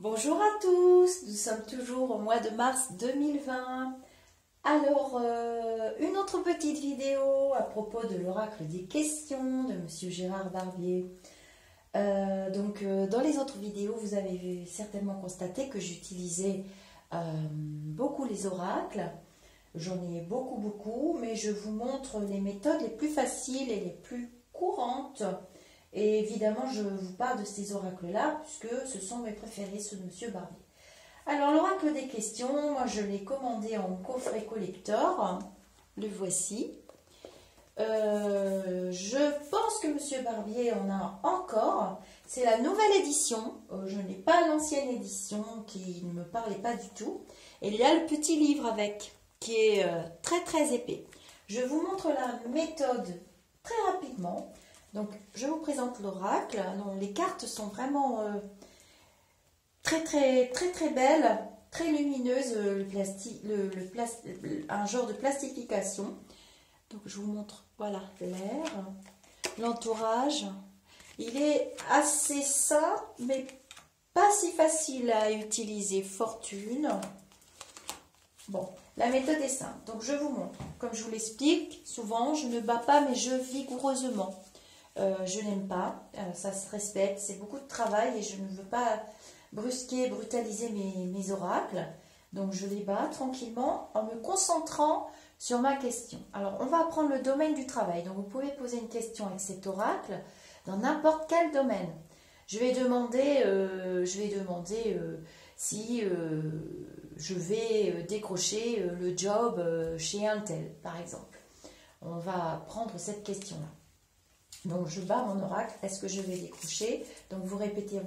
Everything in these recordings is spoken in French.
Bonjour à tous, nous sommes toujours au mois de mars 2020. Alors, une autre petite vidéo à propos de l'oracle des questions de Monsieur Gérard Barbier. Dans les autres vidéos, vous avez certainement constaté que j'utilisais beaucoup les oracles. J'en ai beaucoup, mais je vous montre les méthodes les plus faciles et les plus courantes. Et évidemment, je vous parle de ces oracles-là, puisque ce sont mes préférés, ceux de Monsieur Barbier. Alors, l'oracle des questions, moi je l'ai commandé en coffret collector. Le voici. Je pense que Monsieur Barbier en a encore. C'est la nouvelle édition. Je n'ai pas l'ancienne édition qui ne me parlait pas du tout. Et il y a le petit livre avec, qui est très épais. Je vous montre la méthode très rapidement. Donc, je vous présente l'oracle. Les cartes sont vraiment très belles, très lumineuses. Un genre de plastification. Donc, je vous montre, voilà, l'air, l'entourage. Il est assez simple, mais pas si facile à utiliser. Fortune. Bon, la méthode est simple. Donc, je vous montre. Comme je vous l'explique, souvent, je ne bats pas mes jeux vigoureusement. Je n'aime pas, ça se respecte, c'est beaucoup de travail et je ne veux pas brutaliser mes oracles. Donc je les bats tranquillement en me concentrant sur ma question. Alors on va apprendre le domaine du travail. Donc vous pouvez poser une question avec cet oracle dans n'importe quel domaine. Je vais demander si je vais décrocher le job chez un tel, par exemple. On va prendre cette question-là. Donc, je bats mon oracle. Est-ce que je vais décrocher? Donc, vous répétez.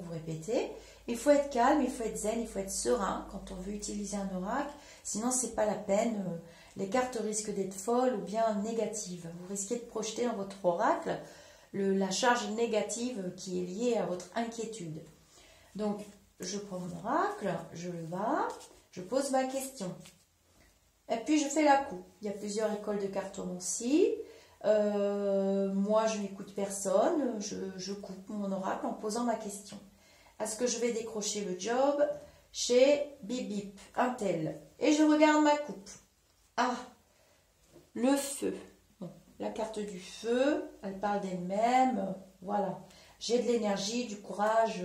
Il faut être calme, il faut être zen, il faut être serein quand on veut utiliser un oracle. Sinon, ce n'est pas la peine. Les cartes risquent d'être folles ou bien négatives. Vous risquez de projeter dans votre oracle la charge négative qui est liée à votre inquiétude. Donc, je prends mon oracle, je le bats, je pose ma question. Et puis, je fais la coupe. Il y a plusieurs écoles de cartomancie. Moi, je n'écoute personne, je coupe mon oracle en posant ma question. Est-ce que je vais décrocher le job chez Bip Bip, un tel? Et je regarde ma coupe. Ah, le feu. Bon, la carte du feu, elle parle d'elle-même. Voilà, j'ai de l'énergie, du courage.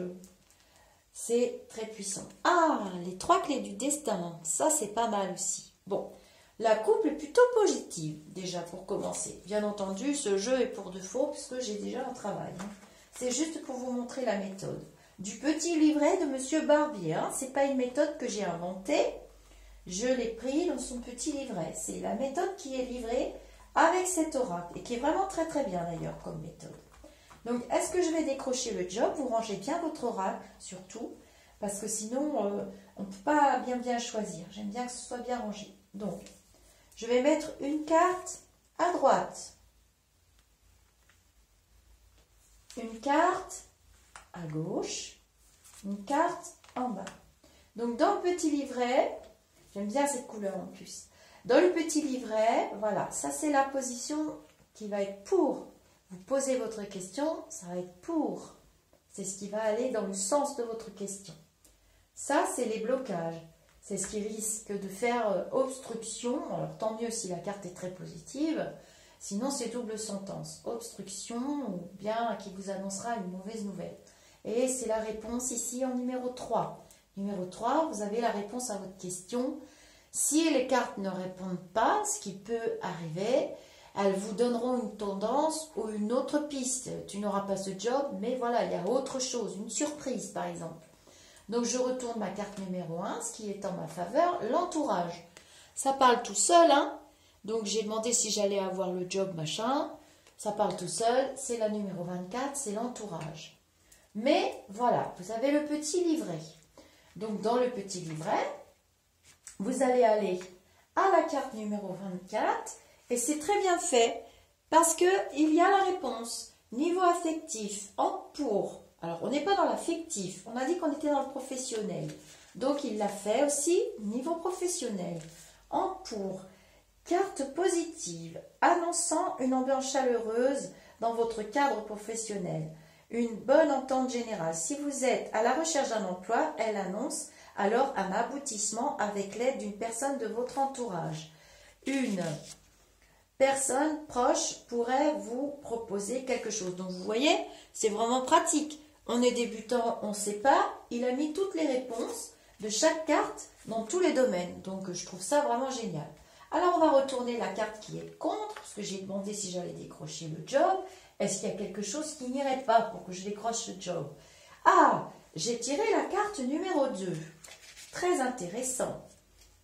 C'est très puissant. Ah, les 3 clés du destin. Ça, c'est pas mal aussi. Bon. La coupe est plutôt positive, déjà pour commencer. Bien entendu, ce jeu est pour de faux, puisque j'ai déjà un travail. C'est juste pour vous montrer la méthode. Du petit livret de Monsieur Barbier. Ce n'est pas une méthode que j'ai inventée. Je l'ai pris dans son petit livret. C'est la méthode qui est livrée avec cet oracle. Et qui est vraiment très bien d'ailleurs comme méthode. Donc, est-ce que je vais décrocher le job? Vous rangez bien votre oracle, surtout. Parce que sinon, on ne peut pas bien choisir. J'aime bien que ce soit bien rangé. Donc, je vais mettre une carte à droite, une carte à gauche, une carte en bas. Donc dans le petit livret, j'aime bien cette couleur en plus. Dans le petit livret, voilà, ça c'est la position qui va être pour. Vous posez votre question, ça va être pour. C'est ce qui va aller dans le sens de votre question. Ça, c'est les blocages. C'est ce qui risque de faire obstruction. Alors, tant mieux si la carte est très positive. Sinon, c'est double sentence. Obstruction ou bien qui vous annoncera une mauvaise nouvelle. Et c'est la réponse ici en numéro 3. Numéro 3, vous avez la réponse à votre question. Si les cartes ne répondent pas, ce qui peut arriver, elles vous donneront une tendance ou une autre piste. Tu n'auras pas ce job, mais voilà, il y a autre chose, une surprise par exemple. Donc, je retourne ma carte numéro 1, ce qui est en ma faveur, l'entourage. Ça parle tout seul, hein. Donc, j'ai demandé si j'allais avoir le job, machin. Ça parle tout seul, c'est la numéro 24, c'est l'entourage. Mais, voilà, vous avez le petit livret. Donc, dans le petit livret, vous allez aller à la carte numéro 24. Et c'est très bien fait, parce qu'il y a la réponse. Niveau affectif, en pour. Alors, on n'est pas dans l'affectif. On a dit qu'on était dans le professionnel. Donc, il l'a fait aussi niveau professionnel. En pour, carte positive, annonçant une ambiance chaleureuse dans votre cadre professionnel. une bonne entente générale. Si vous êtes à la recherche d'un emploi, elle annonce alors un aboutissement avec l'aide d'une personne de votre entourage. Une personne proche pourrait vous proposer quelque chose. Donc vous voyez, c'est vraiment pratique. On est débutant, on ne sait pas. Il a mis toutes les réponses de chaque carte dans tous les domaines. Donc je trouve ça vraiment génial. Alors on va retourner la carte qui est contre, parce que j'ai demandé si j'allais décrocher le job. Est-ce qu'il y a quelque chose qui n'irait pas pour que je décroche le job? Ah, j'ai tiré la carte numéro 2. Très intéressant.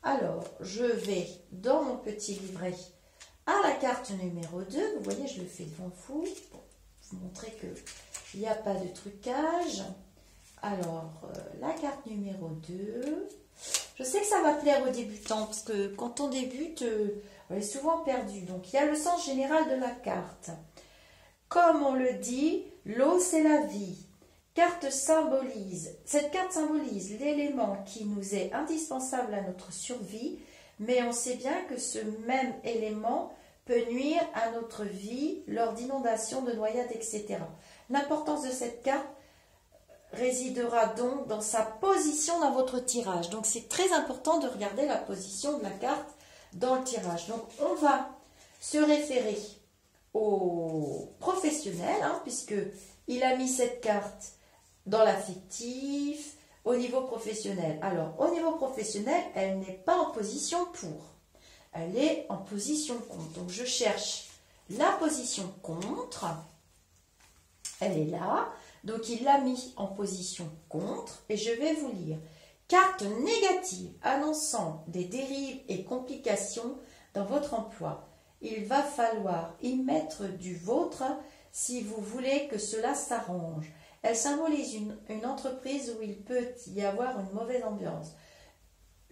Alors, je vais dans mon petit livret à la carte numéro 2. Vous voyez, je le fais devant vous pour vous montrer qu'il n'y a pas de trucage. Alors, la carte numéro 2. Je sais que ça va plaire aux débutants parce que quand on débute, on est souvent perdu. Donc, il y a le sens général de la carte. Comme on le dit, l'eau c'est la vie. Cette carte symbolise l'élément qui nous est indispensable à notre survie, mais on sait bien que ce même élément peut nuire à notre vie lors d'inondations, de noyades, etc. L'importance de cette carte résidera donc dans sa position dans votre tirage. Donc c'est très important de regarder la position de la carte dans le tirage. Donc on va se référer au professionnel, puisque il a mis cette carte dans l'affectif, au niveau professionnel. Alors, au niveau professionnel, elle n'est pas en position pour. Elle est en position contre. Donc, je cherche la position contre. Elle est là. Donc, il l'a mis en position contre. Et je vais vous lire. Carte négative annonçant des dérives et complications dans votre emploi. Il va falloir y mettre du vôtre si vous voulez que cela s'arrange. Elle symbolise une entreprise où il peut y avoir une mauvaise ambiance,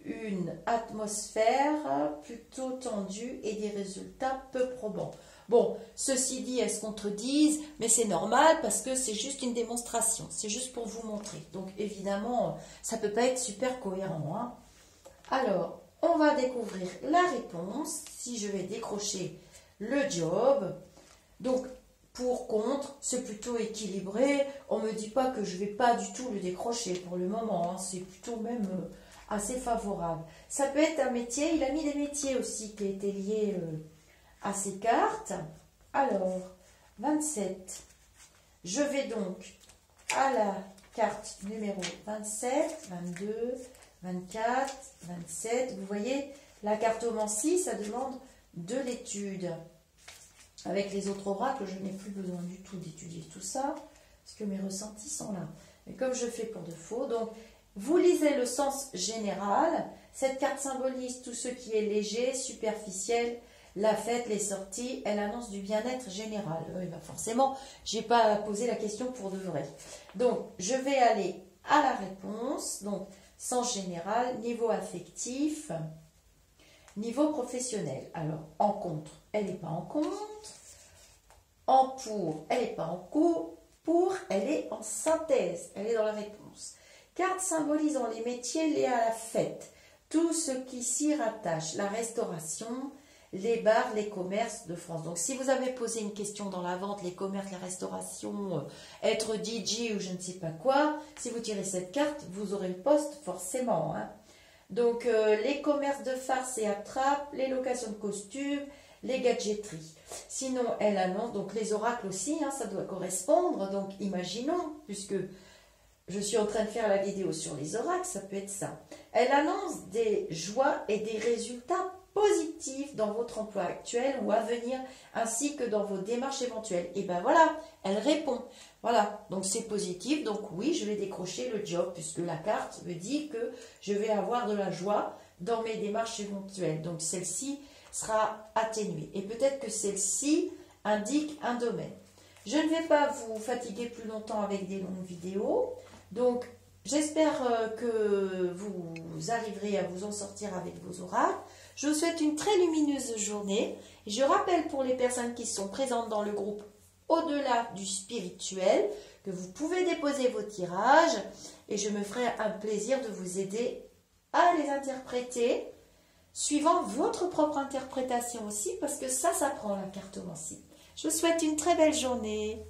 une atmosphère plutôt tendue et des résultats peu probants. Bon, ceci dit, elles se contredisent, mais c'est normal parce que c'est juste une démonstration, c'est juste pour vous montrer. Donc évidemment, ça ne peut pas être super cohérent. Alors, on va découvrir la réponse, si je vais décrocher le job. Donc, pour, contre, c'est plutôt équilibré. On ne me dit pas que je ne vais pas du tout le décrocher pour le moment. C'est plutôt même assez favorable. Ça peut être un métier. Il a mis des métiers aussi qui étaient liés à ces cartes. Alors, 27. Je vais donc à la carte numéro 27, 22, 24, 27. Vous voyez, la cartomancie, ça demande de l'étude. Avec les autres oracles, je n'ai plus besoin du tout d'étudier tout ça, parce que mes ressentis sont là. Mais comme je fais pour de faux, donc vous lisez le sens général. Cette carte symbolise tout ce qui est léger, superficiel, la fête, les sorties. Elle annonce du bien-être général. Oui, bah forcément, je n'ai pas posé la question pour de vrai. Donc, je vais aller à la réponse. Donc, sens général, niveau affectif, niveau professionnel. Alors, en contre, elle n'est pas en contre. En pour, elle n'est pas en pour, elle est en synthèse. Elle est dans la réponse. Carte symbolisant les métiers liés à la fête. Tout ce qui s'y rattache. La restauration, les bars, les commerces de France. Donc, si vous avez posé une question dans la vente, les commerces, la restauration, être DJ ou je ne sais pas quoi, si vous tirez cette carte, vous aurez le poste forcément. Donc, les commerces de farce et attrape, les locations de costumes, les gadgeteries. Sinon, elle annonce, donc les oracles aussi, ça doit correspondre. Donc, imaginons, puisque je suis en train de faire la vidéo sur les oracles, ça peut être ça. Elle annonce des joies et des résultats positifs dans votre emploi actuel ou à venir, ainsi que dans vos démarches éventuelles. Et ben voilà, elle répond. Voilà, donc c'est positif, donc oui, je vais décrocher le job, puisque la carte me dit que je vais avoir de la joie dans mes démarches éventuelles. Donc celle-ci sera atténuée. Et peut-être que celle-ci indique un domaine. Je ne vais pas vous fatiguer plus longtemps avec des longues vidéos. Donc, j'espère que vous arriverez à vous en sortir avec vos oracles. Je vous souhaite une très lumineuse journée. Je rappelle pour les personnes qui sont présentes dans le groupe Au-delà du spirituel que vous pouvez déposer vos tirages et je me ferai un plaisir de vous aider à les interpréter suivant votre propre interprétation aussi parce que ça s'apprend la cartomancie. Je vous souhaite une très belle journée.